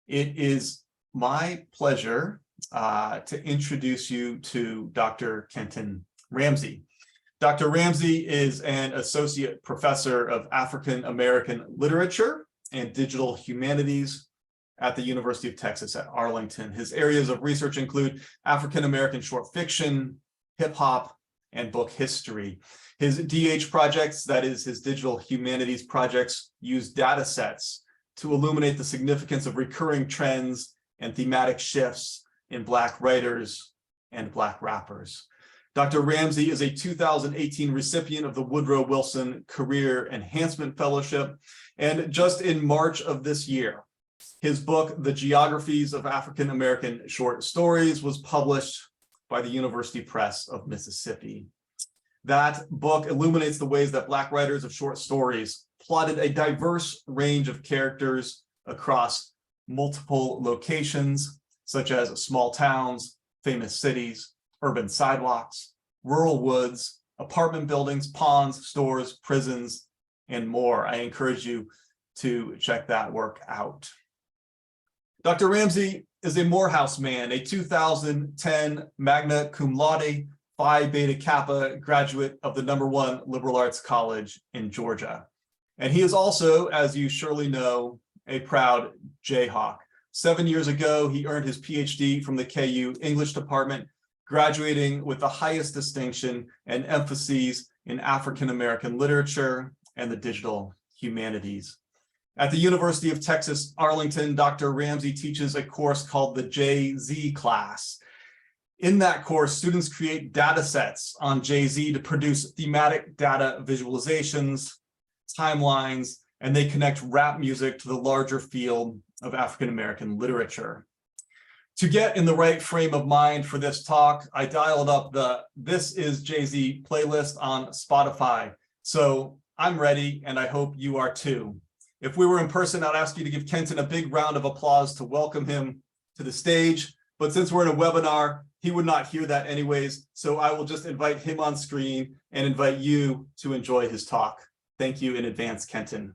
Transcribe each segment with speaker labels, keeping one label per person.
Speaker 1: It is my pleasure to introduce you to Dr. Kenton Rambsy. Dr. Rambsy is an associate professor of African American literature and digital humanities at the University of Texas at Arlington. His areas of research include African American short fiction, hip hop, and book history. His DH projects, that is his digital humanities projects, use data sets to illuminate the significance of recurring trends and thematic shifts in Black writers and Black rappers. Dr. Rambsy is a 2018 recipient of the Woodrow Wilson Career Enhancement Fellowship, and just in March of this year, his book, The Geographies of African American Short Stories, was published by the University Press of Mississippi. That book illuminates the ways that Black writers of short stories plotted a diverse range of characters across multiple locations, such as small towns, famous cities, urban sidewalks, rural woods, apartment buildings, ponds, stores, prisons, and more. I encourage you to check that work out. Dr. Rambsy is a Morehouse man, a 2010 magna cum laude, Phi Beta Kappa graduate of the #1 liberal arts college in Georgia. And he is also, as you surely know, a proud Jayhawk. 7 years ago, he earned his PhD from the KU English department, graduating with the highest distinction and emphases in African American literature and the digital humanities. At the University of Texas, Arlington, Dr. Rambsy teaches a course called the Jay-Z class. In that course, students create data sets on Jay-Z to produce thematic data visualizations, timelines, and they connect rap music to the larger field of African American literature. To get in the right frame of mind for this talk, I dialed up the This Is Jay-Z playlist on Spotify. So I'm ready, and I hope you are too. If we were in person, I'd ask you to give Kenton a big round of applause to welcome him to the stage. But since we're in a webinar, he would not hear that anyways. So I will just invite him on screen and invite you to enjoy his talk. Thank you in advance, Kenton.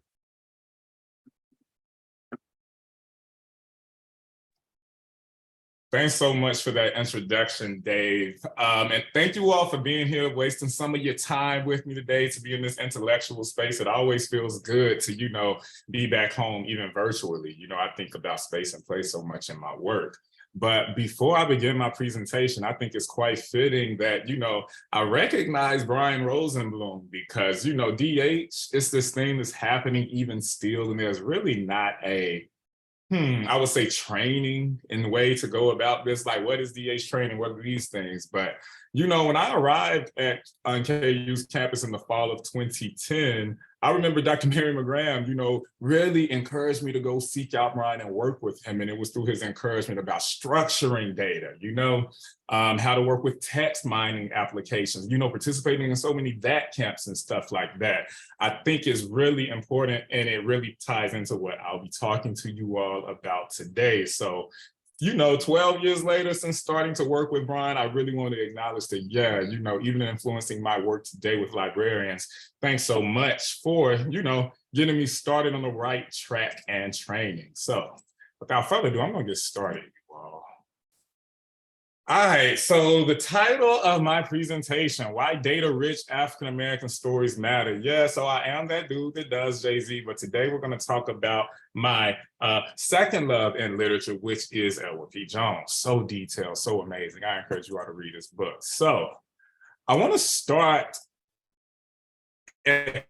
Speaker 2: Thanks so much for that introduction, Dave. And thank you all for being here, wasting some of your time with me today to be in this intellectual space. It always feels good to, be back home, even virtually. I think about space and place so much in my work. But before I begin my presentation, I think it's quite fitting that, I recognize Brian Rosenblum because, DH is this thing that's happening even still, and there's really not a I would say training in the way to go about this. Like, what is DH training? What are these things? But, when I arrived on KU's campus in the fall of 2010, I remember Dr. Mary McGrath, really encouraged me to go seek out Brian and work with him. And it was through his encouragement about structuring data, how to work with text mining applications, participating in so many VAT camps and stuff like that. I think is really important, and it really ties into what I'll be talking to you all about today. So, 12 years later since starting to work with Brian, I really want to acknowledge that, even influencing my work today with librarians, thanks so much for, getting me started on the right track and training. So without further ado, I'm going to get started, you all. All right, so the title of my presentation, Why Data-Rich African-American Stories Matter. Yeah, so I am that dude that does Jay-Z, but today we're gonna talk about my second love in literature, which is Edward P. Jones. So detailed, so amazing. I encourage you all to read his book. So I wanna start at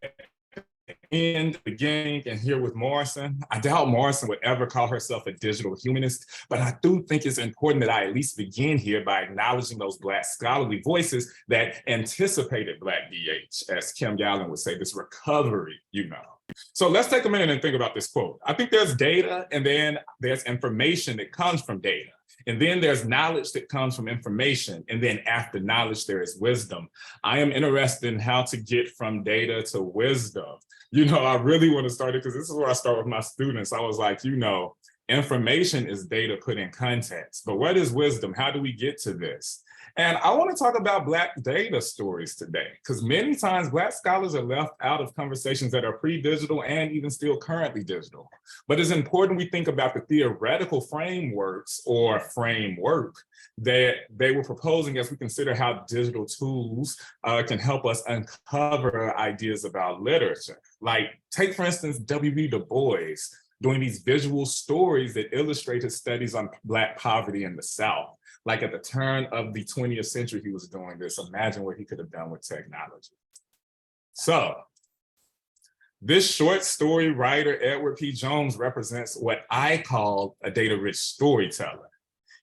Speaker 2: in the beginning and here with Morrison. I doubt Morrison would ever call herself a digital humanist, but I do think it's important that I at least begin here by acknowledging those Black scholarly voices that anticipated Black DH, as Kim Gallen would say, this recovery, So let's take a minute and think about this quote. I think there's data, and then there's information that comes from data. And then there's knowledge that comes from information. And then after knowledge, there is wisdom. I am interested in how to get from data to wisdom. I really want to start it because this is where I start with my students. I was like, information is data put in context. But what is wisdom? How do we get to this? And I want to talk about Black data stories today, because many times Black scholars are left out of conversations that are pre-digital and even still currently digital. But it's important we think about the theoretical frameworks or framework that they were proposing as we consider how digital tools can help us uncover ideas about literature. Like, take, for instance, W.B. Du Bois doing these visual stories that illustrate his studies on Black poverty in the South. Like at the turn of the 20th century, he was doing this. Imagine what he could have done with technology. So this short story writer, Edward P. Jones, represents what I call a data-rich storyteller.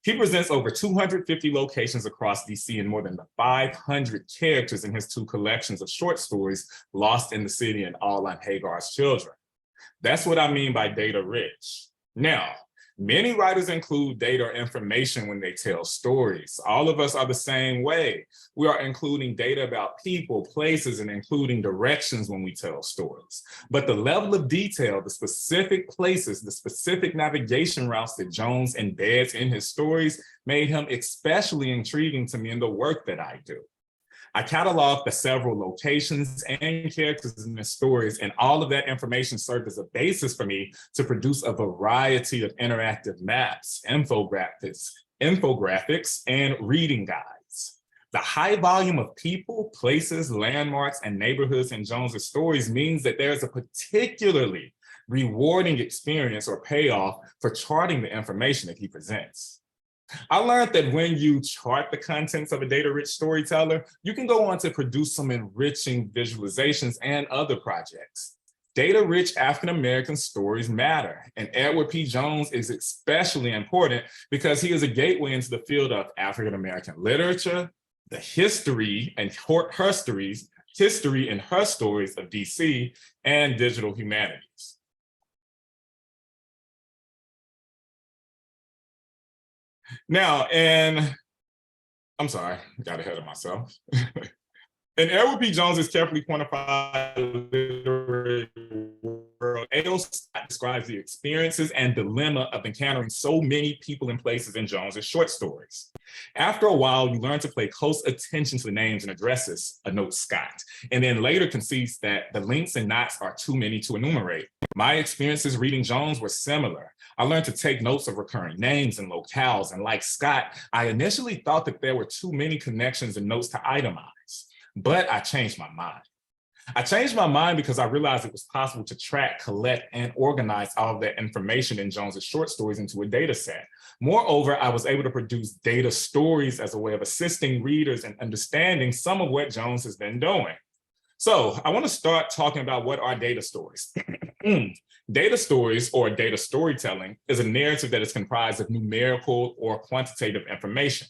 Speaker 2: He presents over 250 locations across DC and more than 500 characters in his two collections of short stories, Lost in the City and All on Hagar's Children. That's what I mean by data-rich. Now, many writers include data or information when they tell stories. All of us are the same way. We are including data about people, places, and including directions when we tell stories. But the level of detail, the specific places, the specific navigation routes that Jones embeds in his stories made him especially intriguing to me in the work that I do. I cataloged the several locations and characters in the stories, and all of that information served as a basis for me to produce a variety of interactive maps, infographics, and reading guides. The high volume of people, places, landmarks, and neighborhoods in Jones's stories means that there's a particularly rewarding experience or payoff for charting the information that he presents. I learned that when you chart the contents of a data-rich storyteller, you can go on to produce some enriching visualizations and other projects. Data-rich African-American stories matter, and Edward P. Jones is especially important because he is a gateway into the field of African-American literature, the history and her stories of DC, and digital humanities. Now, I'm sorry, got ahead of myself. In Edward P. Jones's carefully quantified literary world, A.O. Scott describes the experiences and dilemma of encountering so many people and places in Jones's short stories. After a while, you learn to pay close attention to the names and addresses, notes Scott, and then later concedes that the links and knots are too many to enumerate. My experiences reading Jones were similar. I learned to take notes of recurring names and locales, and like Scott, I initially thought that there were too many connections and notes to itemize. But I changed my mind. I changed my mind because I realized it was possible to track, collect, and organize all of that information in Jones's short stories into a data set. Moreover, I was able to produce data stories as a way of assisting readers in understanding some of what Jones has been doing. So I want to start talking about what are data stories. Data stories, or data storytelling, is a narrative that is comprised of numerical or quantitative information.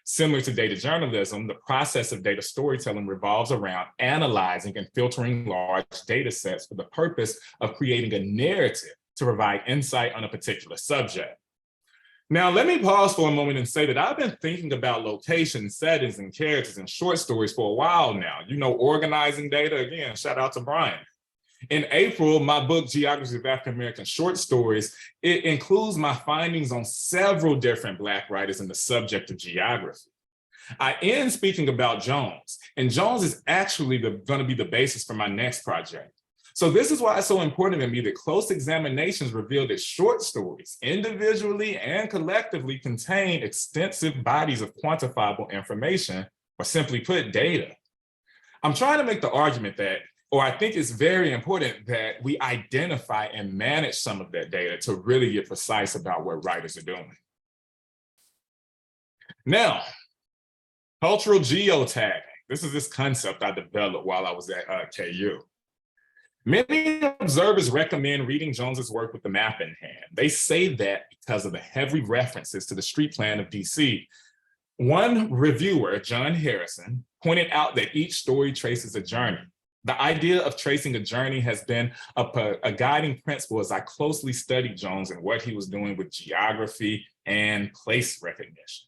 Speaker 2: Similar to data journalism, the process of data storytelling revolves around analyzing and filtering large data sets for the purpose of creating a narrative to provide insight on a particular subject. Now, let me pause for a moment and say that I've been thinking about locations, settings, and characters in short stories for a while now. You know, organizing data, again, shout out to Brian. In April, my book, Geography of African American Short Stories, it includes my findings on several different Black writers in the subject of geography. I end speaking about Jones, and Jones is actually going to be the basis for my next project. So this is why it's so important to me that close examinations reveal that short stories, individually and collectively, contain extensive bodies of quantifiable information, or simply put, data. I'm trying to make the argument that, or I think it's very important that we identify and manage some of that data to really get precise about what writers are doing. Now, cultural geotagging. This is this concept I developed while I was at KU. Many observers recommend reading Jones's work with the map in hand. They say that because of the heavy references to the street plan of DC. One reviewer, John Harrison, pointed out that each story traces a journey. The idea of tracing a journey has been a guiding principle as I closely studied Jones and what he was doing with geography and place recognition.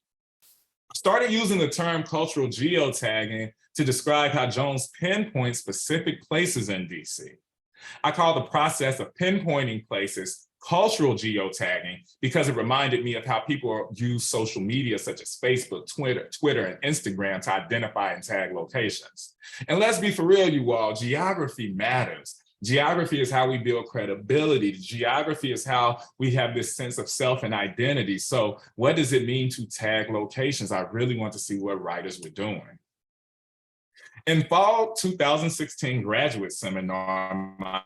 Speaker 2: I started using the term cultural geotagging to describe how Jones pinpoints specific places in DC. I call the process of pinpointing places cultural geotagging because it reminded me of how people use social media such as Facebook, Twitter, and Instagram to identify and tag locations. And let's be for real, you all, geography matters. Geography is how we build credibility. Geography is how we have this sense of self and identity. So what does it mean to tag locations? I really want to see what writers were doing. In fall 2016 graduate seminar, my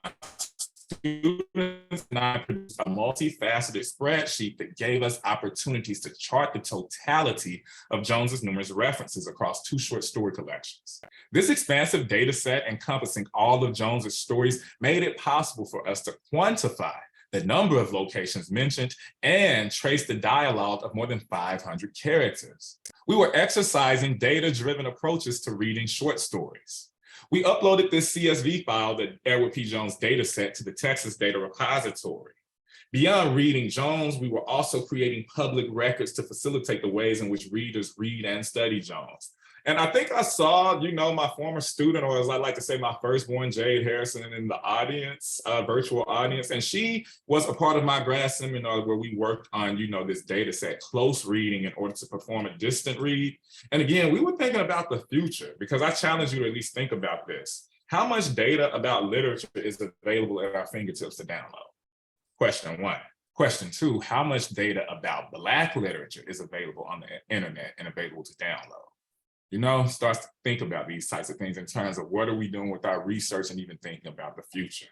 Speaker 2: students and I produced a multifaceted spreadsheet that gave us opportunities to chart the totality of Jones's numerous references across 2 short story collections. This expansive data set encompassing all of Jones's stories made it possible for us to quantify the number of locations mentioned and trace the dialogue of more than 500 characters. We were exercising data-driven approaches to reading short stories. We uploaded this CSV file, the Edward P. Jones data set, to the Texas Data Repository. Beyond reading Jones, we were also creating public records to facilitate the ways in which readers read and study Jones. And I think I saw, my former student, or as I like to say, my firstborn, Jade Harrison, in the audience, virtual audience. And she was a part of my grad seminar where we worked on, this data set, close reading in order to perform a distant read. And again, we were thinking about the future because I challenge you to at least think about this. How much data about literature is available at our fingertips to download? Question 1. Question 2, how much data about Black literature is available on the internet and available to download? Starts to think about these types of things in terms of what are we doing with our research and even thinking about the future.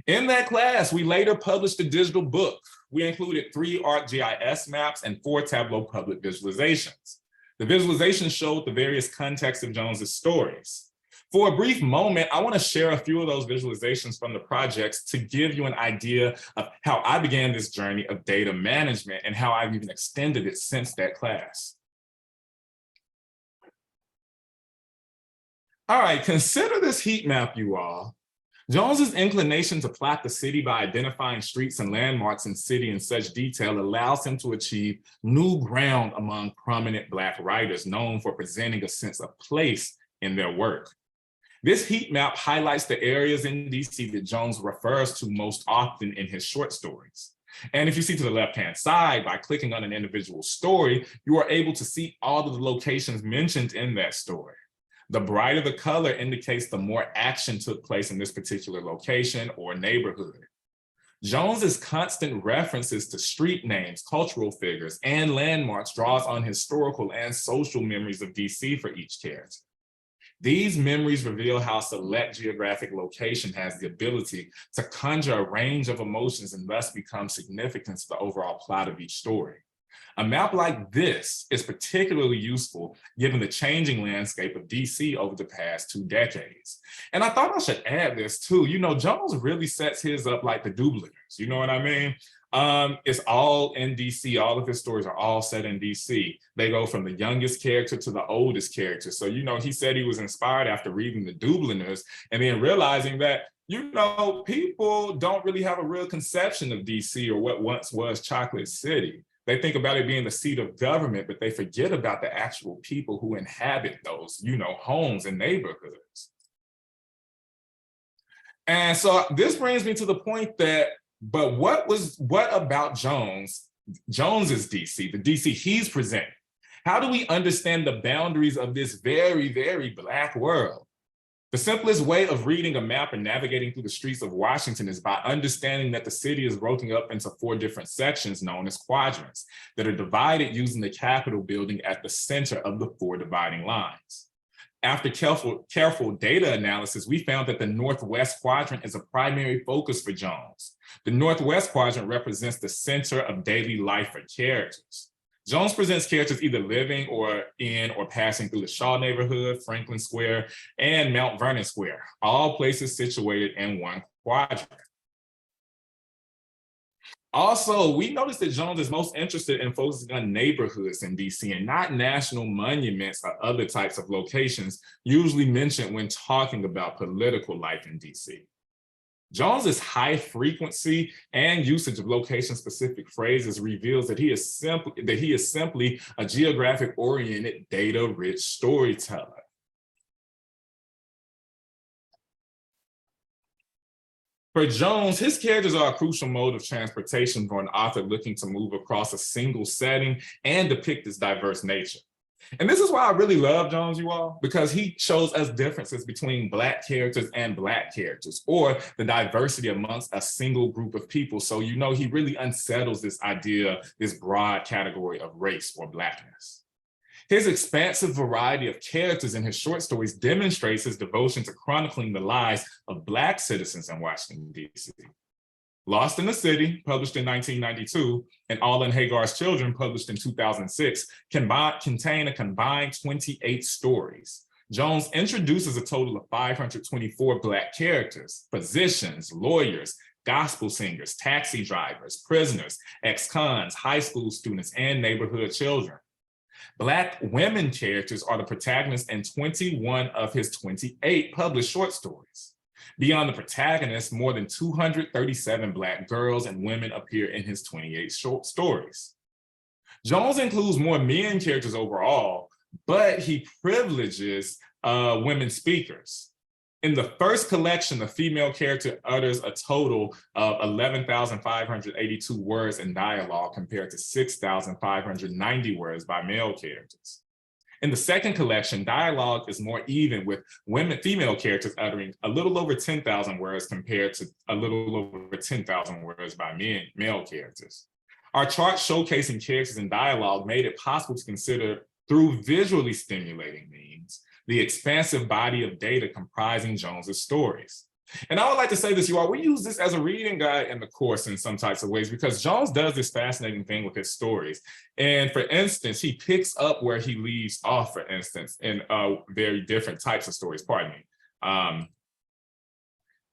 Speaker 2: In that class, we later published a digital book. We included 3 ArcGIS maps and 4 Tableau public visualizations. The visualizations showed the various contexts of Jones's stories. For a brief moment, I want to share a few of those visualizations from the projects to give you an idea of how I began this journey of data management and how I've even extended it since that class. All right, consider this heat map, you all. Jones's inclination to plot the city by identifying streets and landmarks in city in such detail allows him to achieve new ground among prominent Black writers known for presenting a sense of place in their work. This heat map highlights the areas in DC that Jones refers to most often in his short stories. And if you see to the left-hand side, by clicking on an individual story, you are able to see all of the locations mentioned in that story. The brighter the color indicates the more action took place in this particular location or neighborhood. Jones's constant references to street names, cultural figures, and landmarks draws on historical and social memories of DC for each character. These memories reveal how select geographic location has the ability to conjure a range of emotions and thus become significant to the overall plot of each story. A map like this is particularly useful given the changing landscape of DC over the past 2 decades. And I thought I should add this too. Jones really sets his up like the Dubliners, you know what I mean? It's all in DC. All of his stories are all set in DC. They go from the youngest character to the oldest character. So, he said he was inspired after reading the Dubliners and then realizing that people don't really have a real conception of DC or what once was Chocolate City. They think about it being the seat of government, but they forget about the actual people who inhabit those, homes and neighborhoods. And so this brings me to the point that, but what about Jones's DC, the DC he's presenting? How do we understand the boundaries of this very, very Black world? The simplest way of reading a map and navigating through the streets of Washington is by understanding that the city is broken up into 4 different sections known as quadrants that are divided using the Capitol building at the center of the 4 dividing lines. After careful data analysis, we found that the Northwest quadrant is a primary focus for Jones. The Northwest quadrant represents the center of daily life for characters. Jones presents characters either living or in or passing through the Shaw neighborhood, Franklin Square, and Mount Vernon Square, all places situated in 1 quadrant. Also, we noticed that Jones is most interested in focusing on neighborhoods in DC and not national monuments or other types of locations usually mentioned when talking about political life in DC. Jones's high frequency and usage of location-specific phrases reveals that he is simply a geographic-oriented, data-rich storyteller. For Jones, his characters are a crucial mode of transportation for an author looking to move across a single setting and depict its diverse nature. And this is why I really love Jones, you all, because he shows us differences between Black characters and Black characters, or the diversity amongst a single group of people. So, you know, he really unsettles this idea, this broad category of race or Blackness. His expansive variety of characters in his short stories demonstrates his devotion to chronicling the lives of Black citizens in Washington, D.C. Lost in the City, published in 1992, and All in Hagar's Children, published in 2006, contain a combined 28 stories. Jones introduces a total of 524 Black characters, physicians, lawyers, gospel singers, taxi drivers, prisoners, ex-cons, high school students, and neighborhood children. Black women characters are the protagonists in 21 of his 28 published short stories. Beyond the protagonists, more than 237 Black girls and women appear in his 28 short stories. Jones includes more men characters overall, but he privileges women speakers. In the first collection, the female character utters a total of 11,582 words in dialogue compared to 6,590 words by male characters. In the second collection, dialogue is more even, with female characters uttering a little over 10,000 words compared to a little over 10,000 words by male characters. Our chart showcasing characters in dialogue made it possible to consider, through visually stimulating means, the expansive body of data comprising Jones's stories. And I would like to say this, you all, we use this as a reading guide in the course in some types of ways, because Jones does this fascinating thing with his stories. And for instance, he picks up where he leaves off, for instance, in very different types of stories, pardon me.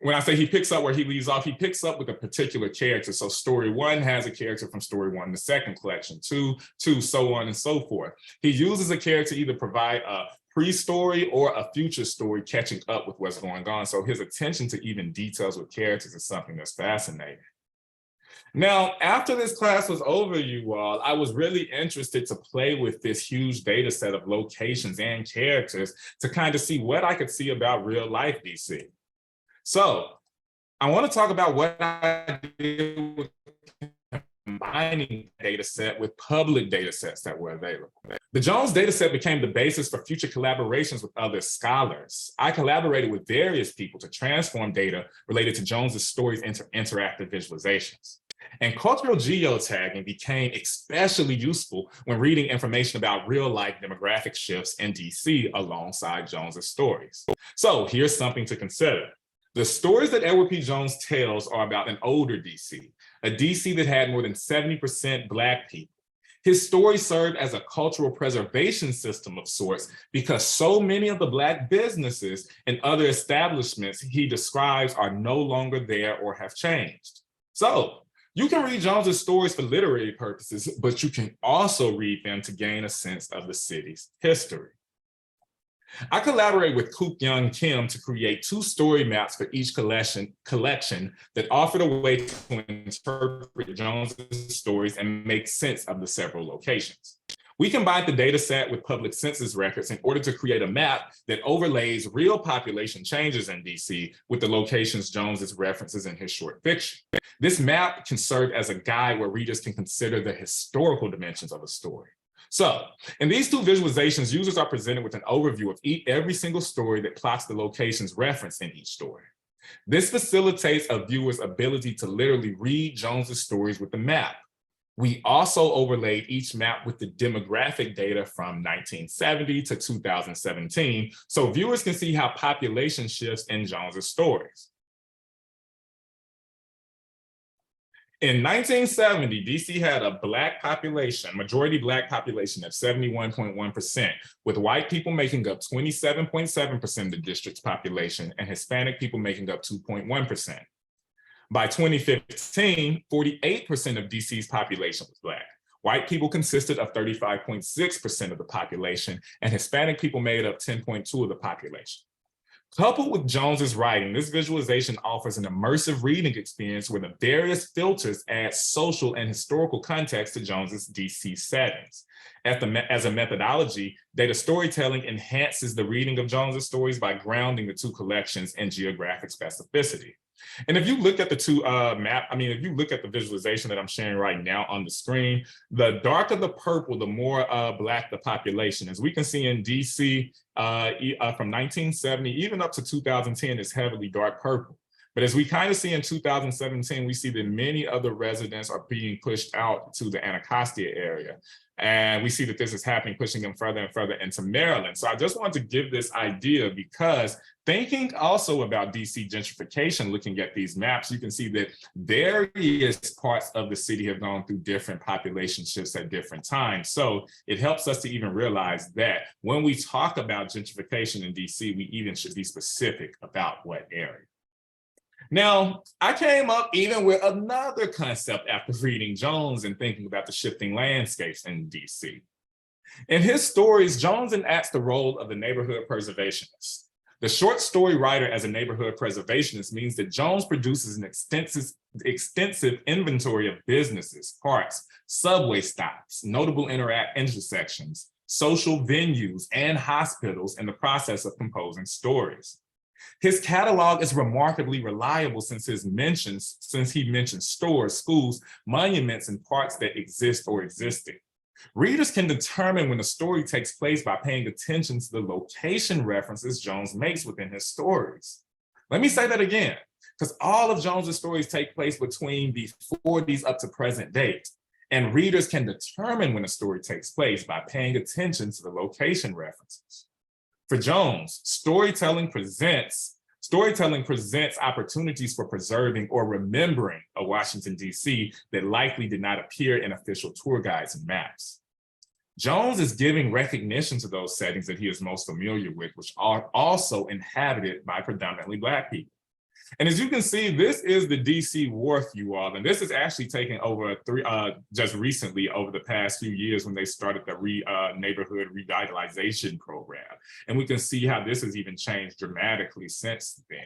Speaker 2: When I say he picks up where he leaves off, he picks up with a particular character. So story one has a character from story one, the second collection, two, so on and so forth. He uses a character to either provide a pre-story or a future story catching up with what's going on. So his attention to even details with characters is something that's fascinating. Now, after this class was over, you all, I was really interested to play with this huge data set of locations and characters to kind of see what I could see about real life DC. So I want to talk about what I did with combining data set with public data sets that were available. The Jones data set became the basis for future collaborations with other scholars. I collaborated with various people to transform data related to Jones's stories into interactive visualizations. And cultural geotagging became especially useful when reading information about real-life demographic shifts in DC alongside Jones's stories. So here's something to consider. The stories that Edward P. Jones tells are about an older DC, a DC that had more than 70% Black people. His stories served as a cultural preservation system of sorts because so many of the Black businesses and other establishments he describes are no longer there or have changed. So you can read Jones's stories for literary purposes, but you can also read them to gain a sense of the city's history. I collaborated with Colloquium Kim to create 2 story maps for each collection that offered a way to interpret Jones's stories and make sense of the several locations. We combined the data set with public census records in order to create a map that overlays real population changes in DC with the locations Jones references in his short fiction. This map can serve as a guide where readers can consider the historical dimensions of a story. So in these 2 visualizations, users are presented with an overview of every single story that plots the locations referenced in each story. This facilitates a viewer's ability to literally read Jones's stories with the map. We also overlaid each map with the demographic data from 1970 to 2017, so viewers can see how population shifts in Jones's stories. In 1970, DC had a Black population, majority Black population of 71.1%, with white people making up 27.7% of the district's population and Hispanic people making up 2.1%. By 2015, 48% of DC's population was Black. White people consisted of 35.6% of the population, and Hispanic people made up 10.2% of the population. Coupled with Jones's writing, this visualization offers an immersive reading experience where the various filters add social and historical context to Jones's DC settings. As a methodology, data storytelling enhances the reading of Jones's stories by grounding the 2 collections in geographic specificity. And if you look at the two if you look at the visualization that I'm sharing right now on the screen, the darker the purple, the more Black the population. As we can see in DC from 1970, even up to 2010 is heavily dark purple. But as we kind of see in 2017, we see that many other residents are being pushed out to the Anacostia area. And we see that this is happening, pushing them further and further into Maryland. So I just wanted to give this idea because thinking also about DC gentrification, looking at these maps, you can see that various parts of the city have gone through different population shifts at different times. So it helps us to even realize that when we talk about gentrification in DC, we even should be specific about what area. Now, I came up even with another concept after reading Jones and thinking about the shifting landscapes in DC. In his stories, Jones enacts the role of the neighborhood preservationist. The short story writer as a neighborhood preservationist means that Jones produces an extensive inventory of businesses, parks, subway stops, notable intersections, social venues, and hospitals in the process of composing stories. His catalog is remarkably reliable since he mentions stores, schools, monuments, and parks that exist or existed. Readers can determine when a story takes place by paying attention to the location references Jones makes within his stories. Let me say that again, because all of Jones's stories take place between the 40s up to present date, and readers can determine when a story takes place by paying attention to the location references. For Jones, storytelling presents opportunities for preserving or remembering a Washington, D.C. that likely did not appear in official tour guides and maps. Jones is giving recognition to those settings that he is most familiar with, which are also inhabited by predominantly Black people. And as you can see, this is the DC Wharf, you all, and this is actually taken over just recently over the past few years when they started the neighborhood revitalization program. And we can see how this has even changed dramatically since then.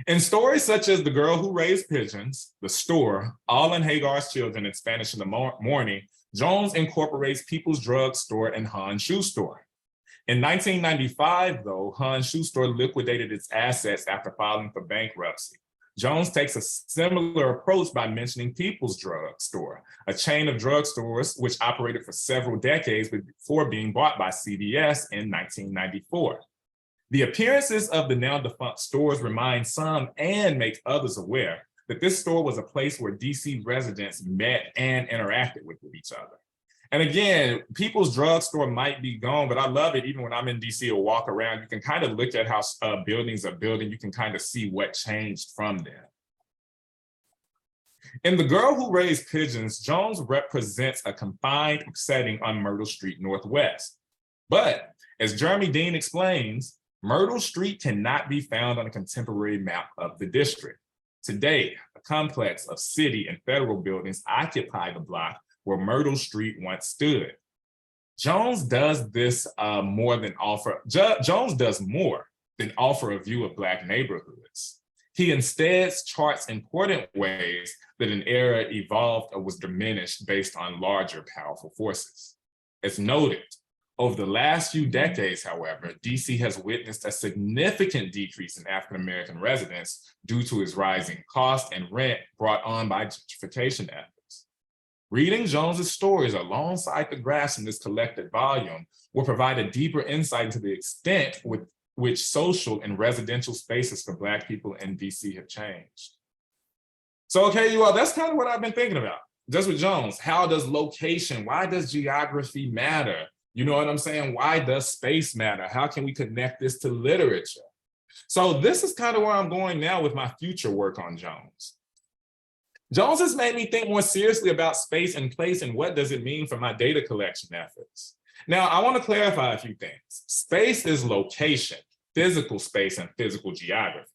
Speaker 2: In stories such as The Girl Who Raised Pigeons, The Store, All in Hagar's Children, and Spanish in the Morning, Jones incorporates People's Drug Store and Hahn's Shoe Store. In 1995, though, Hahn's Shoe Store liquidated its assets after filing for bankruptcy. Jones takes a similar approach by mentioning People's Drug Store, a chain of drugstores which operated for several decades before being bought by CVS in 1994. The appearances of the now defunct stores remind some and make others aware that this store was a place where DC residents met and interacted with each other. And again, People's Drug Store might be gone, but I love it. Even when I'm in DC or walk around, you can kind of look at how buildings are building. You can kind of see what changed from there. In The Girl Who Raised Pigeons, Jones represents a confined setting on Myrtle Street Northwest. But as Jeremy Dean explains, Myrtle Street cannot be found on a contemporary map of the district. Today, a complex of city and federal buildings occupy the block where Myrtle Street once stood. Jones does more than offer a view of Black neighborhoods. He instead charts important ways that an era evolved or was diminished based on larger, powerful forces. As noted, over the last few decades, however, DC has witnessed a significant decrease in African-American residents due to its rising cost and rent brought on by gentrification efforts. Reading Jones's stories alongside the graphs in this collected volume will provide a deeper insight into the extent with which social and residential spaces for Black people in DC have changed. So, okay, you all, that's kind of what I've been thinking about. Just with Jones, how does location, why does geography matter? You know what I'm saying? Why does space matter? How can we connect this to literature? So this is kind of where I'm going now with my future work on Jones. Jones has made me think more seriously about space and place and what does it mean for my data collection efforts. Now, I want to clarify a few things. Space is location, physical space, and physical geography.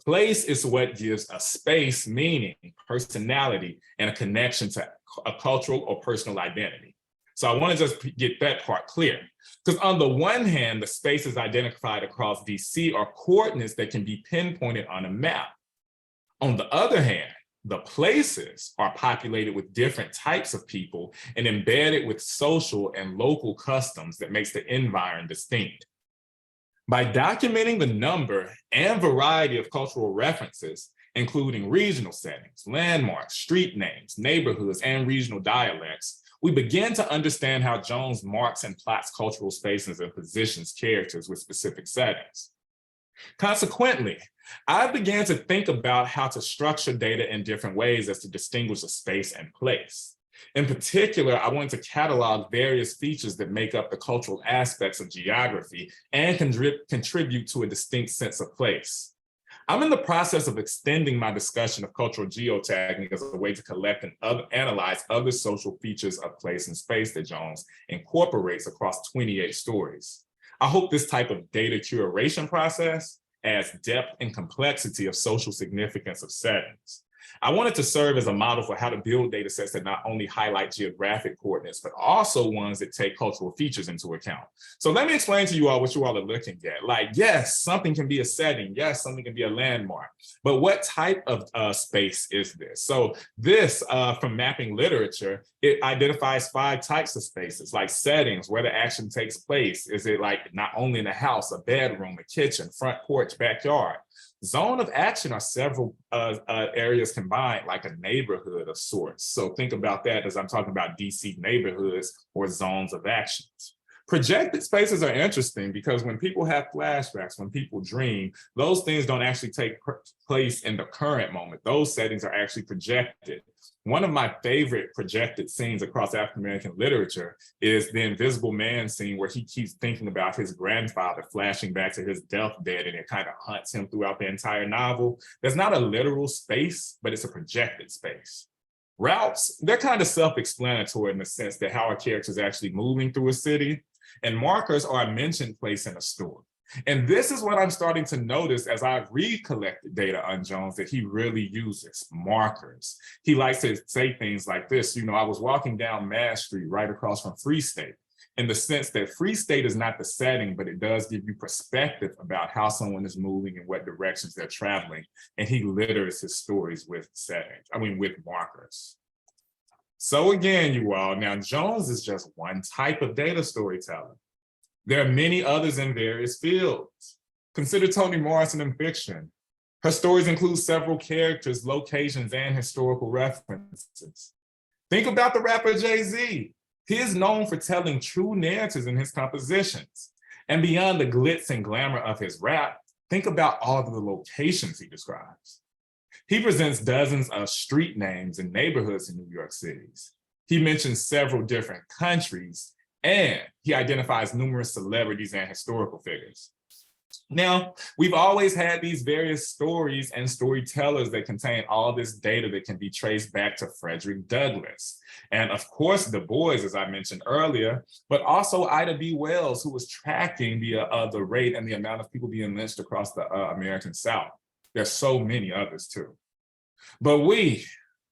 Speaker 2: Place is what gives a space meaning, personality, and a connection to a cultural or personal identity. So I want to just get that part clear. Because on the one hand, the spaces identified across DC are coordinates that can be pinpointed on a map. On the other hand, the places are populated with different types of people and embedded with social and local customs that makes the environment distinct. By documenting the number and variety of cultural references, including regional settings, landmarks, street names, neighborhoods, and regional dialects, we begin to understand how Jones marks and plots cultural spaces and positions characters with specific settings. Consequently, I began to think about how to structure data in different ways as to distinguish a space and place. In particular, I wanted to catalog various features that make up the cultural aspects of geography and contribute to a distinct sense of place. I'm in the process of extending my discussion of cultural geotagging as a way to collect and analyze other social features of place and space that Jones incorporates across 28 stories. I hope this type of data curation process adds depth and complexity of social significance of settings. I wanted to serve as a model for how to build data sets that not only highlight geographic coordinates, but also ones that take cultural features into account. So let me explain to you all what you all are looking at. Like, yes, something can be a setting. Yes, something can be a landmark. But what type of space is this? So this, from mapping literature, it identifies 5 types of spaces, like settings, where the action takes place. Is it like not only in a house, a bedroom, a kitchen, front porch, backyard? Zone of action are several areas combined, like a neighborhood of sorts. So think about that as I'm talking about DC neighborhoods or zones of actions. Projected spaces are interesting because when people have flashbacks, when people dream, those things don't actually take place in the current moment. Those settings are actually projected. One of my favorite projected scenes across African-American literature is the Invisible Man scene, where he keeps thinking about his grandfather flashing back to his deathbed, and it kind of haunts him throughout the entire novel. There's not a literal space, but it's a projected space. Routes, they're kind of self-explanatory in the sense that how a character is actually moving through a city, and markers are a mentioned place in a story. And this is what I'm starting to notice as I've recollected data on Jones that he really uses, markers. He likes to say things like this, I was walking down Mass Street right across from Free State, in the sense that Free State is not the setting, but it does give you perspective about how someone is moving and what directions they're traveling. And he litters his stories with with markers. So again, you all, now Jones is just one type of data storyteller. There are many others in various fields. Consider Toni Morrison in fiction. Her stories include several characters, locations, and historical references. Think about the rapper Jay-Z. He is known for telling true narratives in his compositions. And beyond the glitz and glamour of his rap, think about all of the locations he describes. He presents dozens of street names and neighborhoods in New York City. He mentions several different countries, and he identifies numerous celebrities and historical figures. Now, we've always had these various stories and storytellers that contain all this data that can be traced back to Frederick Douglass. And of course, Du Bois, as I mentioned earlier, but also Ida B. Wells, who was tracking the rate and the amount of people being lynched across the American South. There's so many others too. But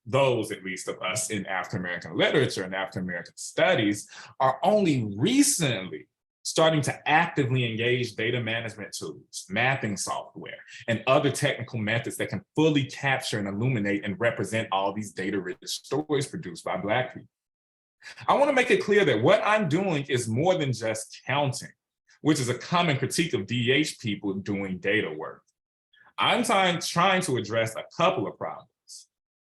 Speaker 2: those at least of us in African-American literature and African-American studies, are only recently starting to actively engage data management tools, mapping software, and other technical methods that can fully capture and illuminate and represent all these data-rich stories produced by Black people. I want to make it clear that what I'm doing is more than just counting, which is a common critique of DH people doing data work. I'm trying to address a couple of problems.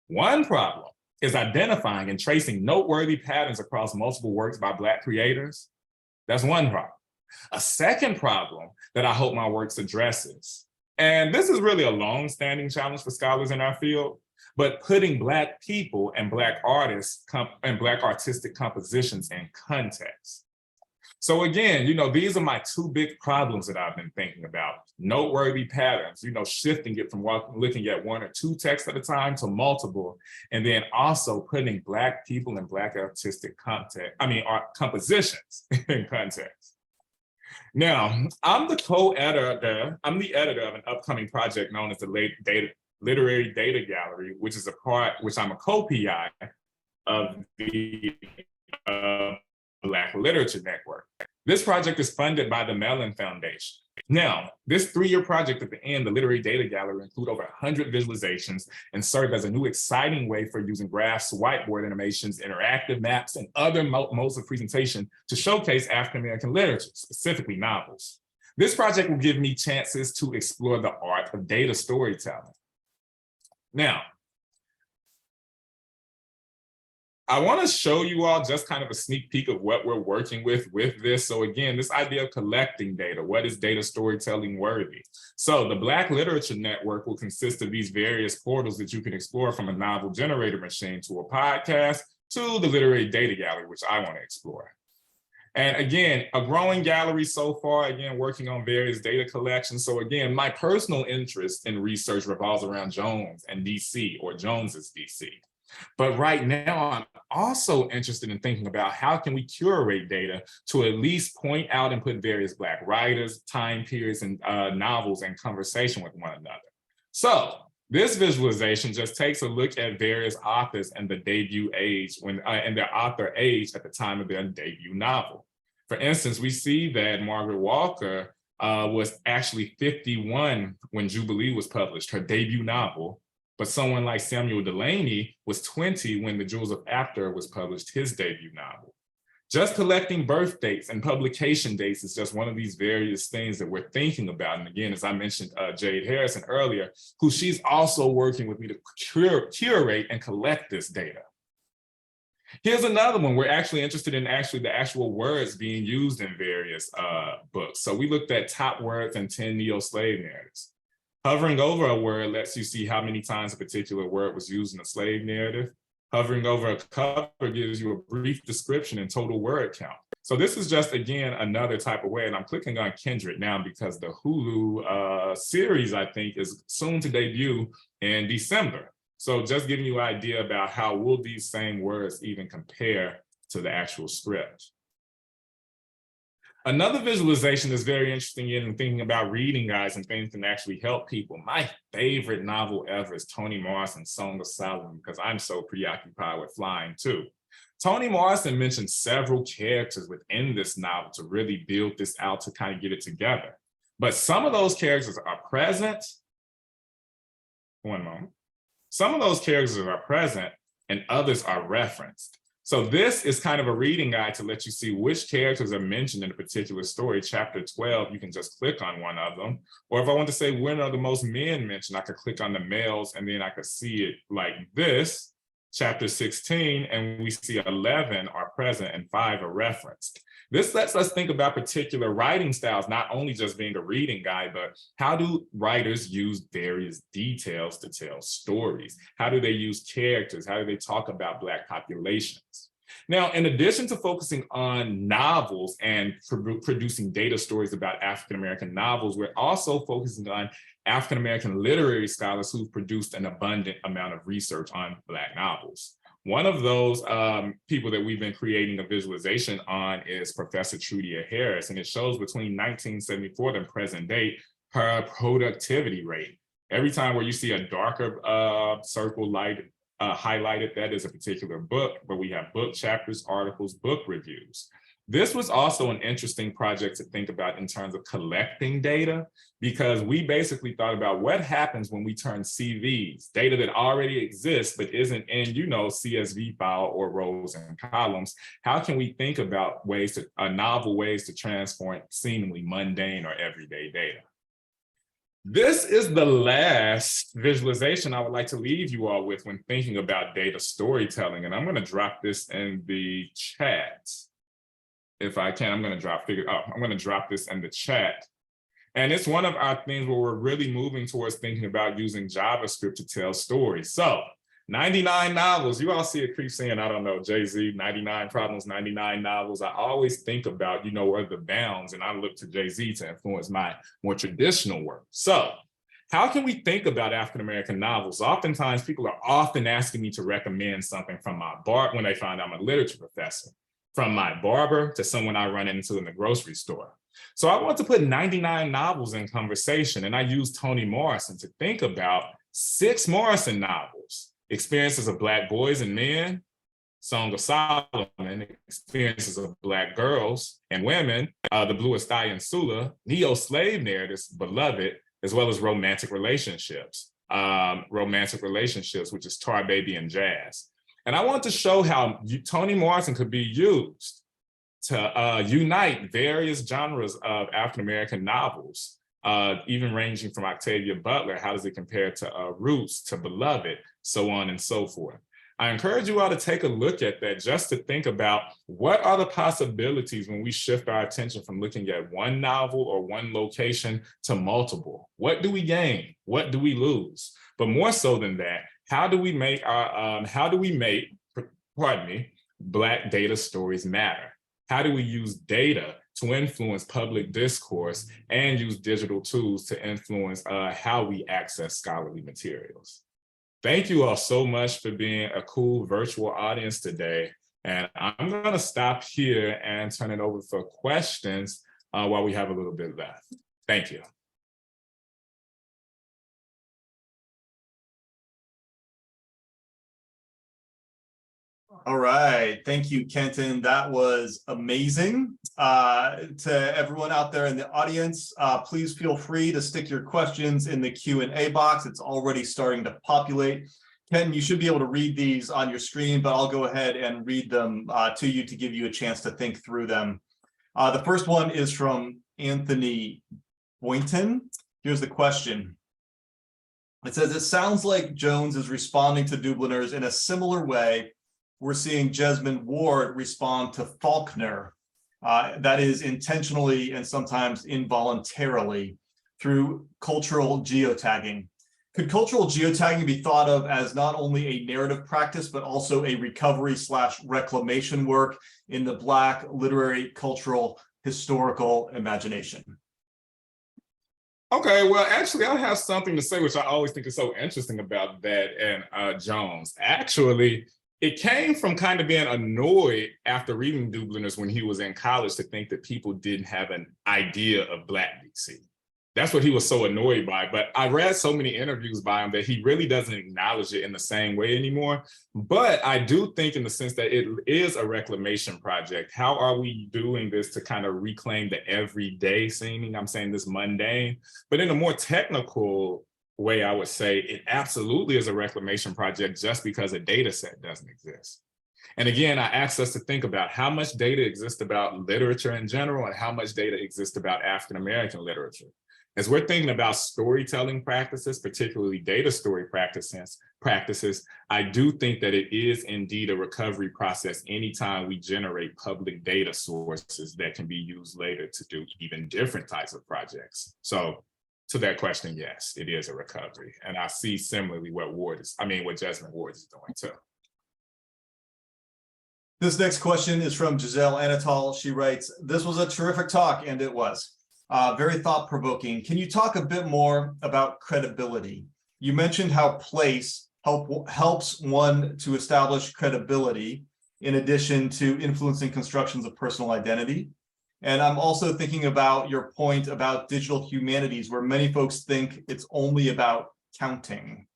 Speaker 2: One problem is identifying and tracing noteworthy patterns across multiple works by Black creators. That's one problem. A second problem that I hope my works addresses, and this is really a long-standing challenge for scholars in our field, but putting Black people and Black artists and Black artistic compositions in context. So again, these are my 2 big problems that I've been thinking about. Noteworthy patterns, shifting it from looking at 1 or 2 texts at a time to multiple, and then also putting Black people and Black artistic compositions in context. Now, I'm the editor of an upcoming project known as the Literary Data Gallery, which I'm a co-PI of the Black Literature Network. This project is funded by the Mellon Foundation. Now, this 3-year project at the end, the Literary Data Gallery, will include over 100 visualizations and serve as a new exciting way for using graphs, whiteboard animations, interactive maps, and other modes of presentation to showcase African-American literature, specifically novels. This project will give me chances to explore the art of data storytelling. Now, I want to show you all just kind of a sneak peek of what we're working with this. So again, this idea of collecting data, what is data storytelling worthy? So the Black Literature Network will consist of these various portals that you can explore, from a novel generator machine to a podcast to the literary data gallery, which I want to explore. And again, a growing gallery so far, again, working on various data collections. So again, my personal interest in research revolves around Jones and DC, or Jones's DC. But right now, I'm also interested in thinking about how can we curate data to at least point out and put various Black writers, time periods, and novels in conversation with one another. So this visualization just takes a look at various authors and the debut age and their author age at the time of their debut novel. For instance, we see that Margaret Walker was actually 51 when Jubilee was published, her debut novel. But someone like Samuel Delany was 20 when The Jewels of Apter was published, his debut novel. Just collecting birth dates and publication dates is just one of these various things that we're thinking about. And again, as I mentioned, Jade Harrison earlier, who she's also working with me to curate and collect this data. Here's another one. We're actually interested in the actual words being used in various books. So we looked at top words and 10 neo-slave narratives. Hovering over a word lets you see how many times a particular word was used in a slave narrative. Hovering over a cover gives you a brief description and total word count. So this is just, again, another type of way, and I'm clicking on Kindred now because the Hulu series, I think, is soon to debut in December. So just giving you an idea about how will these same words even compare to the actual script. Another visualization that's very interesting in thinking about reading guides and things can actually help people. My favorite novel ever is Toni Morrison's Song of Solomon, because I'm so preoccupied with flying too. Toni Morrison mentioned several characters within this novel to really build this out, to kind of get it together. But some of those characters are present. One moment. Some of those characters are present and others are referenced. So this is kind of a reading guide to let you see which characters are mentioned in a particular story. Chapter 12, you can just click on one of them. Or if I want to say when are the most men mentioned, I could click on the males and then I could see it like this. Chapter 16, and we see 11 are present and 5 are referenced. This lets us think about particular writing styles, not only just being a reading guide, but how do writers use various details to tell stories? How do they use characters? How do they talk about Black populations? Now, in addition to focusing on novels and producing data stories about African-American novels, we're also focusing on African-American literary scholars who've produced an abundant amount of research on Black novels. One of those people that we've been creating a visualization on is Professor Trudia Harris, and it shows between 1974 and present day, her productivity rate. Every time where you see a darker circle highlighted, that is a particular book, but we have book chapters, articles, book reviews. This was also an interesting project to think about in terms of collecting data, because we basically thought about what happens when we turn CVs, data that already exists but isn't in, CSV file or rows and columns. How can we think about novel ways to transform seemingly mundane or everyday data? This is the last visualization I would like to leave you all with when thinking about data storytelling, and I'm going to drop this in the chat. If I can, I'm going to drop this in the chat. And it's one of our things where we're really moving towards thinking about using JavaScript to tell stories. So 99 novels, you all see it keep saying, I don't know, Jay-Z, 99 problems, 99 novels. I always think about, what are the bounds? And I look to Jay-Z to influence my more traditional work. So how can we think about African-American novels? Oftentimes people are often asking me to recommend something from my barber when they find I'm a literature professor. From my barber to someone I run into in the grocery store. So I want to put 99 novels in conversation, and I used Toni Morrison to think about 6 Morrison novels: Experiences of Black Boys and Men, Song of Solomon, Experiences of Black Girls and Women, The Bluest Eye and Sula, neo-slave narratives, Beloved, as well as romantic relationships, which is Tar Baby and Jazz. And I want to show how Toni Morrison could be used to unite various genres of African-American novels, even ranging from Octavia Butler, how does it compare to Roots, to Beloved, so on and so forth. I encourage you all to take a look at that just to think about what are the possibilities when we shift our attention from looking at one novel or one location to multiple. What do we gain? What do we lose? But more so than that, how do we make Black data stories matter? How do we use data to influence public discourse and use digital tools to influence how we access scholarly materials? Thank you all so much for being a cool virtual audience today. And I'm gonna stop here and turn it over for questions while we have a little bit left. Thank you.
Speaker 1: All right, thank you, Kenton. That was amazing. To everyone out there in the audience, please feel free to stick your questions in the Q&A box. It's already starting to populate. Kenton, you should be able to read these on your screen, but I'll go ahead and read them to you to give you a chance to think through them. The first one is from Anthony Boynton. Here's the question. It says, it sounds like Jones is responding to Dubliners in a similar way we're seeing Jesmond Ward respond to Faulkner, that is intentionally and sometimes involuntarily through cultural geotagging. Could cultural geotagging be thought of as not only a narrative practice, but also a recovery/reclamation work in the Black literary, cultural, historical imagination?
Speaker 2: Okay, well, actually, I have something to say, which I always think is so interesting about that and Jones. Actually, it came from kind of being annoyed after reading Dubliners when he was in college to think that people didn't have an idea of Black DC. That's what he was so annoyed by. But I read so many interviews by him that he really doesn't acknowledge it in the same way anymore. But I do think in the sense that it is a reclamation project. How are we doing this to kind of reclaim the everyday seeming? I'm saying this mundane, but in a more technical way, I would say it absolutely is a reclamation project just because a data set doesn't exist. And again, I asked us to think about how much data exists about literature in general and how much data exists about African-American literature. As we're thinking about storytelling practices, particularly data story practices, I do think that it is indeed a recovery process anytime we generate public data sources that can be used later to do even different types of projects. So to that question, yes, it is a recovery. And I see similarly what Jesmond Ward is doing too.
Speaker 1: This next question is from Giselle Anatol. She writes, this was a terrific talk, and it was. Very thought-provoking. Can you talk a bit more about credibility? You mentioned how place helps one to establish credibility in addition to influencing constructions of personal identity. And I'm also thinking about your point about digital humanities, where many folks think it's only about counting.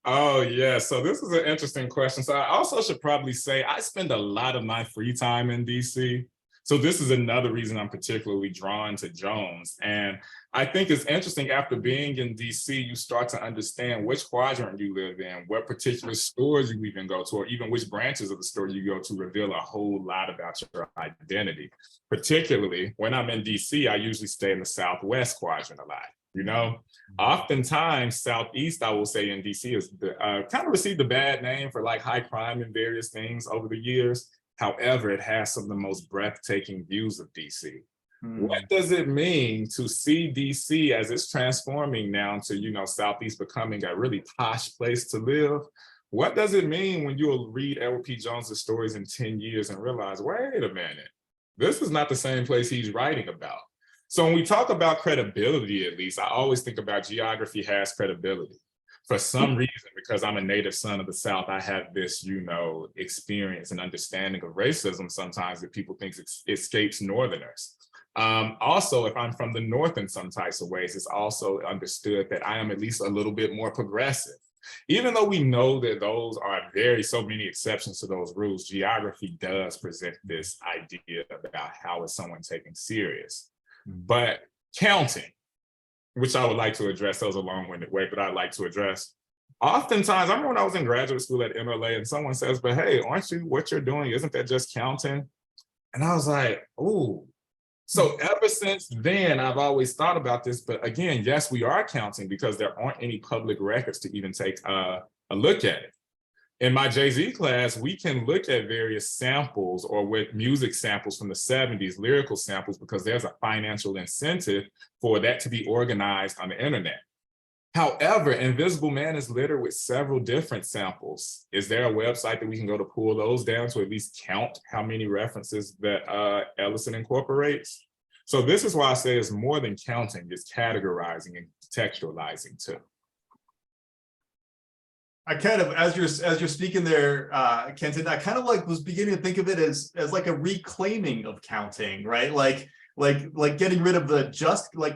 Speaker 2: Oh, yeah. So this is an interesting question. So I also should probably say I spend a lot of my free time in DC. So this is another reason I'm particularly drawn to Jones. And I think it's interesting, after being in DC, you start to understand which quadrant you live in, what particular stores you even go to, or even which branches of the store you go to reveal a whole lot about your identity. Particularly when I'm in DC, I usually stay in the Southwest quadrant a lot. You know, oftentimes Southeast, I will say, in DC is kind of received a bad name for like high crime and various things over the years. However, it has some of the most breathtaking views of DC. What does it mean to see DC as it's transforming now to, you know, Southeast becoming a really posh place to live? What does it mean when you'll read Edward P. Jones's stories in 10 years and realize, wait a minute, this is not the same place he's writing about? So when we talk about credibility, at least, I always think about geography has credibility. For some reason, because I'm a native son of the South, I have this, you know, experience and understanding of racism sometimes that people think escapes Northerners. Also, if I'm from the North in some types of ways, it's also understood that I am at least a little bit more progressive. Even though we know that those are so many exceptions to those rules, geography does present this idea about how is someone taken serious. But counting, which I would like to address, those a long-winded way, but I'd like to address. Oftentimes, I remember when I was in graduate school at MLA and someone says, but hey, aren't you, what you're doing, isn't that just counting? And I was like, oh. So ever since then, I've always thought about this, but again, yes, we are counting because there aren't any public records to even take a look at it. In my Jay-Z class, we can look at various samples or with music samples from the 70s, lyrical samples, because there's a financial incentive for that to be organized on the internet. However, Invisible Man is littered with several different samples. Is there a website that we can go to pull those down to at least count how many references that Ellison incorporates? So this is why I say it's more than counting, it's categorizing and contextualizing too.
Speaker 1: I kind of, as you're speaking there, Kenton, I kind of like was beginning to think of it as like a reclaiming of counting, right? Like getting rid of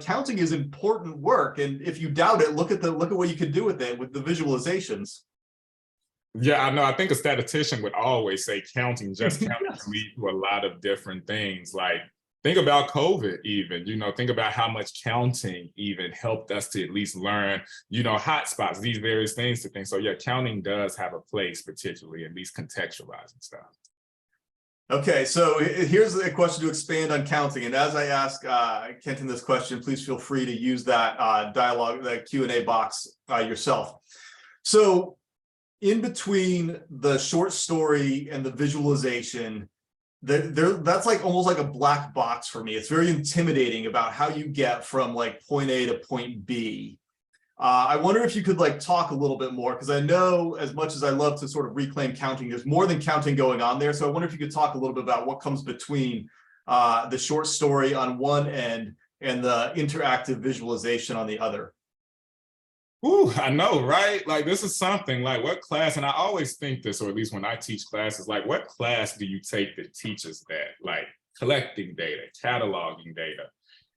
Speaker 1: counting is important work, and if you doubt it, look at what you can do with it with the visualizations.
Speaker 2: Yeah, I know. I think a statistician would always say counting just counting can lead to a lot of different things. Like think about COVID even, think about how much counting even helped us to at least learn, hotspots, these various things to think. So yeah, counting does have a place, particularly at least contextualizing stuff.
Speaker 1: Okay, so here's a question to expand on counting. And as I ask Kenton this question, please feel free to use that dialogue, that Q&A box yourself. So in between the short story and the visualization, that's like almost like a black box for me. It's very intimidating about how you get from like point A to point B. I wonder if you could talk a little bit more, because I know as much as I love to sort of reclaim counting, there's more than counting going on there. So I wonder if you could talk a little bit about what comes between the short story on one end and the interactive visualization on the other.
Speaker 2: Ooh, I know, right? Like this is something like what class, and I always think this, or at least when I teach classes, like what class do you take that teaches that? Like collecting data, cataloging data.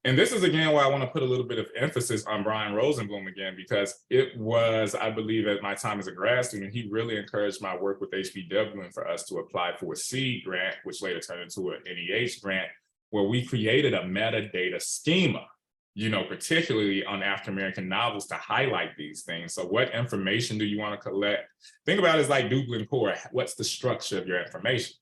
Speaker 2: And this is again why I want to put a little bit of emphasis on Brian Rosenblum again, because it was, I believe at my time as a grad student, he really encouraged my work with HBW and for us to apply for a SEED grant, which later turned into an NEH grant, where we created a metadata schema, particularly on African-American novels to highlight these things. So what information do you want to collect? Think about it as like Dublin Core. What's the structure of your information?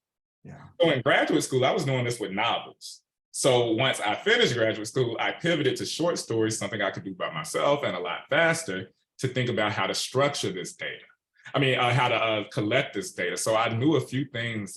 Speaker 2: Yeah. So in graduate school, I was doing this with novels. So once I finished graduate school, I pivoted to short stories, something I could do by myself and a lot faster, to think about how to structure this data. I mean, how to collect this data. So I knew a few things,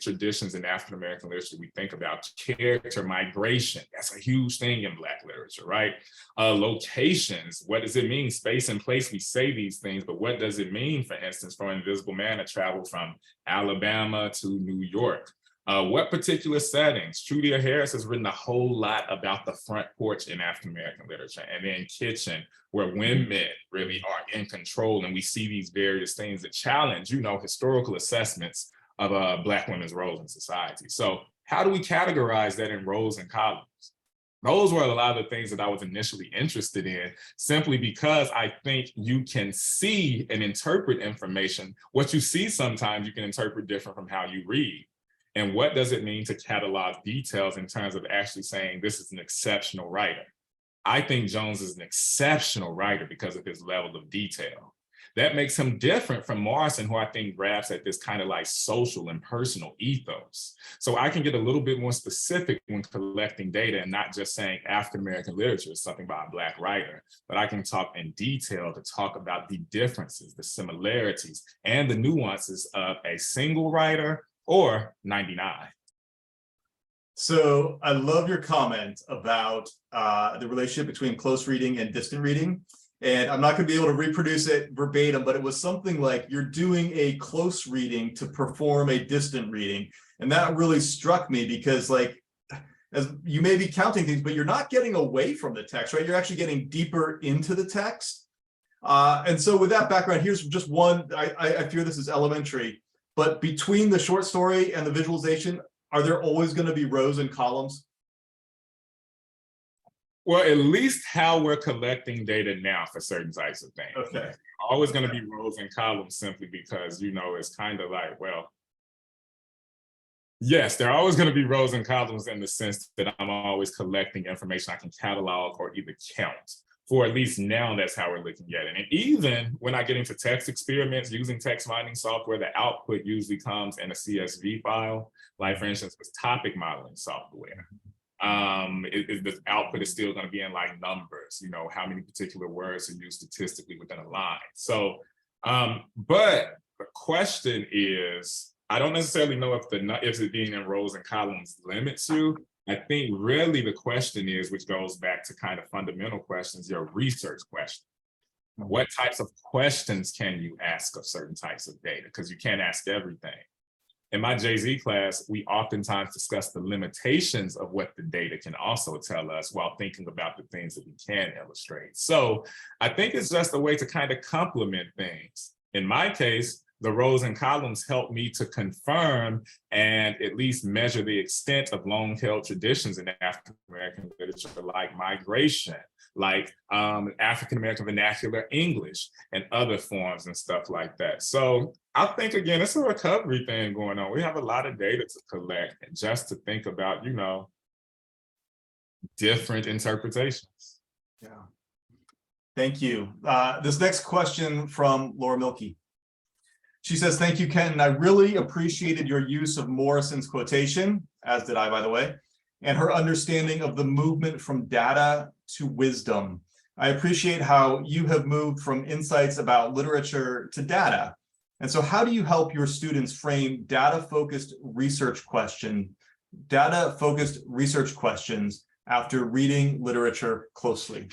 Speaker 2: traditions in African-American literature. We think about character migration. That's a huge thing in Black literature, right? Locations, what does it mean? Space and place, we say these things, but what does it mean, for instance, for Invisible Man to travel from Alabama to New York? What particular settings? Trudia Harris has written a whole lot about the front porch in African-American literature, and then kitchen, where women really are in control. And we see these various things that challenge, historical assessments of Black women's roles in society. So how do we categorize that in rows and columns? Those were a lot of the things that I was initially interested in, simply because I think you can see and interpret information. What you see sometimes you can interpret different from how you read. And what does it mean to catalog details in terms of actually saying this is an exceptional writer? I think Jones is an exceptional writer because of his level of detail. That makes him different from Morrison, who I think grabs at this kind of like social and personal ethos. So I can get a little bit more specific when collecting data and not just saying African-American literature is something by a Black writer, but I can talk in detail to talk about the differences, the similarities, and the nuances of a single writer or 99.
Speaker 1: So I love your comment about the relationship between close reading and distant reading. And I'm not going to be able to reproduce it verbatim, but it was something like you're doing a close reading to perform a distant reading. And that really struck me because as you may be counting things, but you're not getting away from the text, right? You're actually getting deeper into the text. And so with that background, here's just one, I fear this is elementary, but between the short story and the visualization, are there always going to be rows and columns?
Speaker 2: Well, at least how we're collecting data now for certain types of things.
Speaker 1: Okay.
Speaker 2: Always going to be rows and columns simply because, it's kind of like, well, yes, there are always going to be rows and columns in the sense that I'm always collecting information I can catalog or either count. for at least now, that's how we're looking at it. And even when I get into text experiments using text mining software, the output usually comes in a CSV file, like for instance, with topic modeling software. The output is still going to be in like numbers, you know, how many particular words are used statistically within a line. So, but the question is, I don't necessarily know if it being in rows and columns limits you. I think really the question is, which goes back to kind of fundamental questions, your research question. What types of questions can you ask of certain types of data? Because you can't ask everything. In my JZ class, we oftentimes discuss the limitations of what the data can also tell us while thinking about the things that we can illustrate. So I think it's just a way to kind of complement things. In my case, the rows and columns help me to confirm and at least measure the extent of long-held traditions in African-American literature, like migration, like African-American vernacular English and other forms and stuff like that. So I think, again, it's a recovery thing going on. We have a lot of data to collect and just to think about, you know, different interpretations.
Speaker 1: Yeah. Thank you. This next question from Laura Milkey. She says, thank you, Kenton. I really appreciated your use of Morrison's quotation, as did I, by the way, and her understanding of the movement from data to wisdom. I appreciate how you have moved from insights about literature to data. And so how do you help your students frame data-focused research questions after reading literature closely?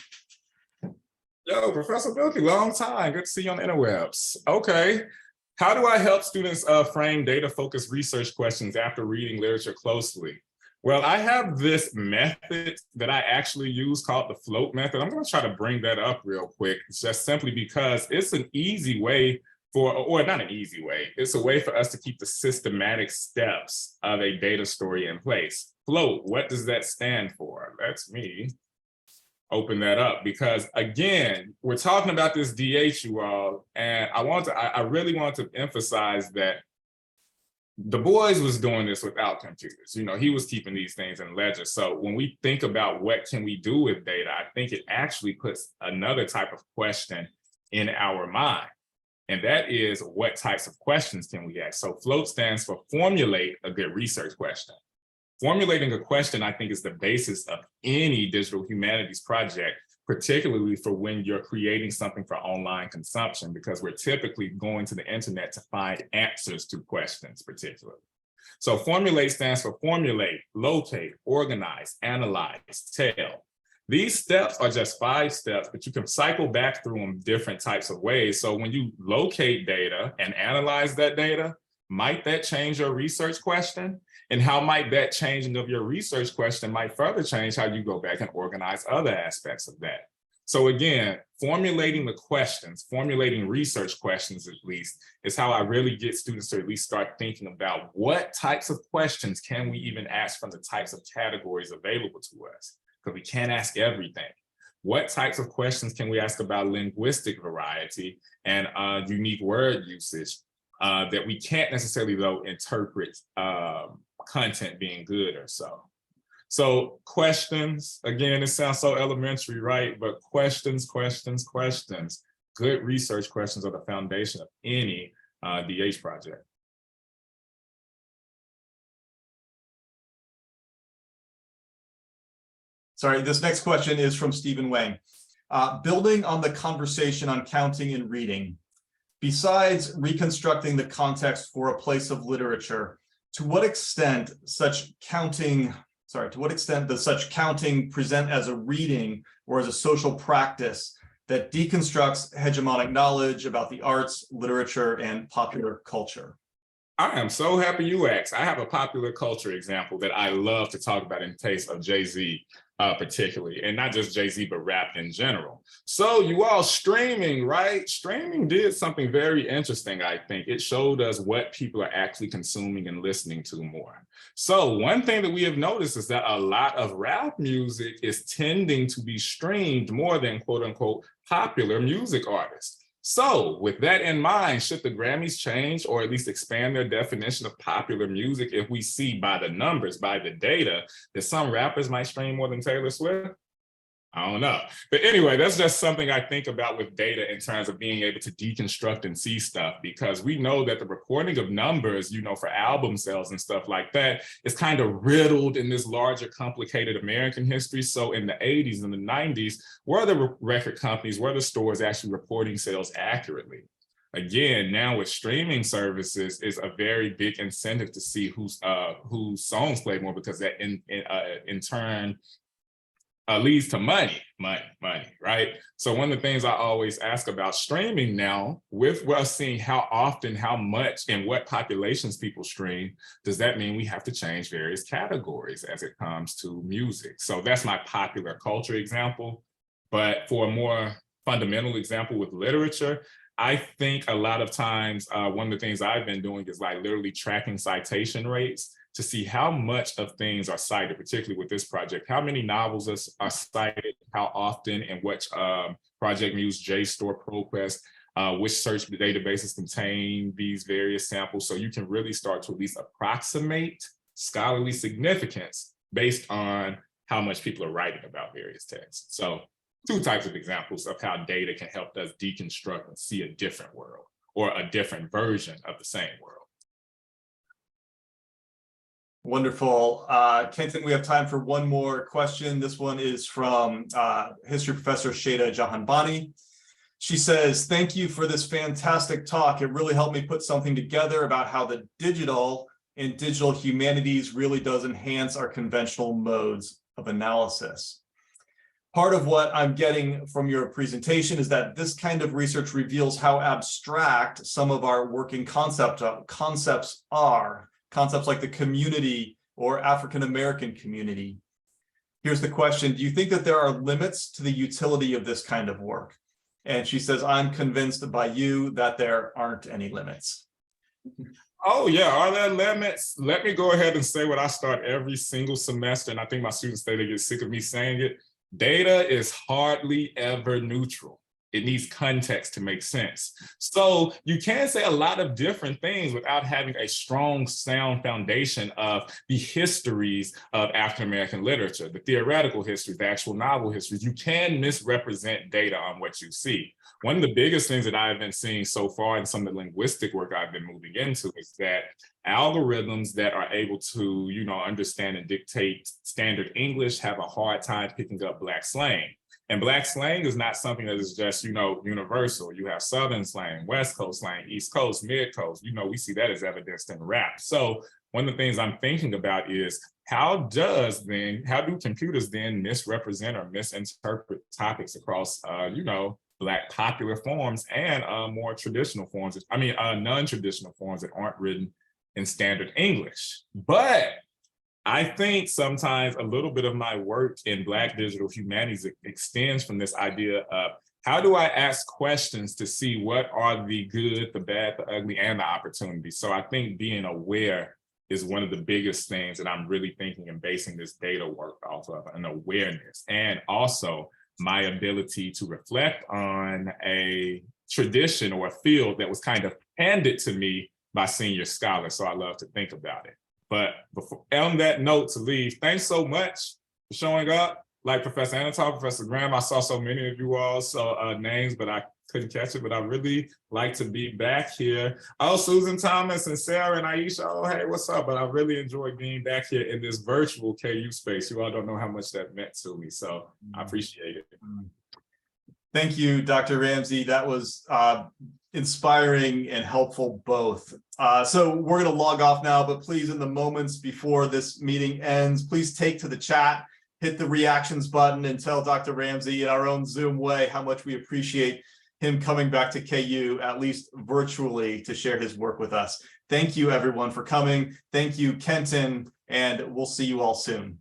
Speaker 2: Yo, Professor Milkey, long time. Good to see you on the interwebs. Okay. How do I help students frame data-focused research questions after reading literature closely? Well, I have this method that I actually use called the float method. I'm going to try to bring that up real quick, just simply because it's an easy way or not an easy way, it's a way for us to keep the systematic steps of a data story in place. Float, what does that stand for? That's me. Open that up, because again, we're talking about this DH, you all, and I really want to emphasize that Du Bois was doing this without computers. You know, he was keeping these things in ledger. So when we think about what can we do with data, I think it actually puts another type of question in our mind. And that is, what types of questions can we ask? So float stands for formulate a good research question. Formulating a question, I think, is the basis of any digital humanities project, particularly for when you're creating something for online consumption, because we're typically going to the internet to find answers to questions particularly. So formulate stands for formulate, locate, organize, analyze, tell. These steps are just 5 steps, but you can cycle back through them different types of ways. So when you locate data and analyze that data, might that change your research question? And how might that changing of your research question might further change how you go back and organize other aspects of that? So again, formulating the questions, formulating research questions at least, is how I really get students to at least start thinking about what types of questions can we even ask from the types of categories available to us? Because we can't ask everything. What types of questions can we ask about linguistic variety and unique word usage that we can't necessarily, though, interpret content being good or so. So questions, again, it sounds so elementary, right? But questions. Good research questions are the foundation of any DH project.
Speaker 1: Sorry, this next question is from Stephen Wang. Building on the conversation on counting and reading, besides reconstructing the context for a place of literature, to what extent does such counting present as a reading or as a social practice that deconstructs hegemonic knowledge about the arts, literature, and popular culture?
Speaker 2: I am so happy you asked. I have a popular culture example that I love to talk about in taste of Jay-Z particularly, and not just Jay-Z, but rap in general. So you all, streaming, right? Streaming did something very interesting, I think. It showed us what people are actually consuming and listening to more. So one thing that we have noticed is that a lot of rap music is tending to be streamed more than quote unquote popular music artists. So with that in mind, should the Grammys change or at least expand their definition of popular music if we see by the numbers, by the data, that some rappers might stream more than Taylor Swift? I don't know. But anyway, that's just something I think about with data in terms of being able to deconstruct and see stuff, because we know that the reporting of numbers, for album sales and stuff like that is kind of riddled in this larger, complicated American history. So in the 80s and the 90s, were the record companies, were the stores actually reporting sales accurately? Again, now with streaming services is a very big incentive to see whose songs play more, because that in turn leads to money, right? So one of the things I always ask about streaming now, with us seeing how often, how much, and what populations people stream, does that mean we have to change various categories as it comes to music? So that's my popular culture example. But for a more fundamental example with literature, I think a lot of times, one of the things I've been doing is like literally tracking citation rates to see how much of things are cited, particularly with this project. How many novels are cited, how often, and which Project Muse, JSTOR, ProQuest, which search databases contain these various samples. So you can really start to at least approximate scholarly significance based on how much people are writing about various texts. So two types of examples of how data can help us deconstruct and see a different world, or a different version of the same world.
Speaker 1: Wonderful. Kenton, we have time for one more question. This one is from history professor Shada Jahanbani. She says, thank you for this fantastic talk. It really helped me put something together about how the digital and digital humanities really does enhance our conventional modes of analysis. Part of what I'm getting from your presentation is that this kind of research reveals how abstract some of our working concepts are. Concepts like the community or African-American community. Here's the question: do you think that there are limits to the utility of this kind of work? And she says, I'm convinced by you that there aren't any limits.
Speaker 2: Oh yeah, are there limits? Let me go ahead and say what I start every single semester, and I think my students say they get sick of me saying it. Data is hardly ever neutral. It needs context to make sense. So you can say a lot of different things without having a strong, sound foundation of the histories of African-American literature, the theoretical histories, the actual novel histories. You can misrepresent data on what you see. One of the biggest things that I've been seeing so far in some of the linguistic work I've been moving into is that algorithms that are able to, understand and dictate standard English have a hard time picking up Black slang. And Black slang is not something that is just, universal. You have Southern slang, West Coast slang, East Coast, Mid Coast. We see that as evidenced in rap. So one of the things I'm thinking about is how do computers then misrepresent or misinterpret topics across, Black popular forms and more traditional forms, non-traditional forms that aren't written in standard English. But I think sometimes a little bit of my work in Black digital humanities extends from this idea of how do I ask questions to see what are the good, the bad, the ugly, and the opportunities. So I think being aware is one of the biggest things that I'm really thinking and basing this data work off of, an awareness, and also my ability to reflect on a tradition or a field that was kind of handed to me by senior scholars. So I love to think about it. But on that note to leave, thanks so much for showing up. Like Professor Anatol, Professor Graham, I saw so many of you all's names, but I couldn't catch it. But I really like to be back here. Oh, Susan Thomas and Sarah and Aisha, oh, hey, what's up? But I really enjoyed being back here in this virtual KU space. You all don't know how much that meant to me, so I appreciate it.
Speaker 1: Thank you, Dr. Rambsy. That was inspiring and helpful both. So we're going to log off now, but please, in the moments before this meeting ends, please take to the chat, hit the reactions button, and tell Dr. Rambsy in our own Zoom way how much we appreciate him coming back to KU, at least virtually, to share his work with us. Thank you, everyone, for coming. Thank you, Kenton, and we'll see you all soon.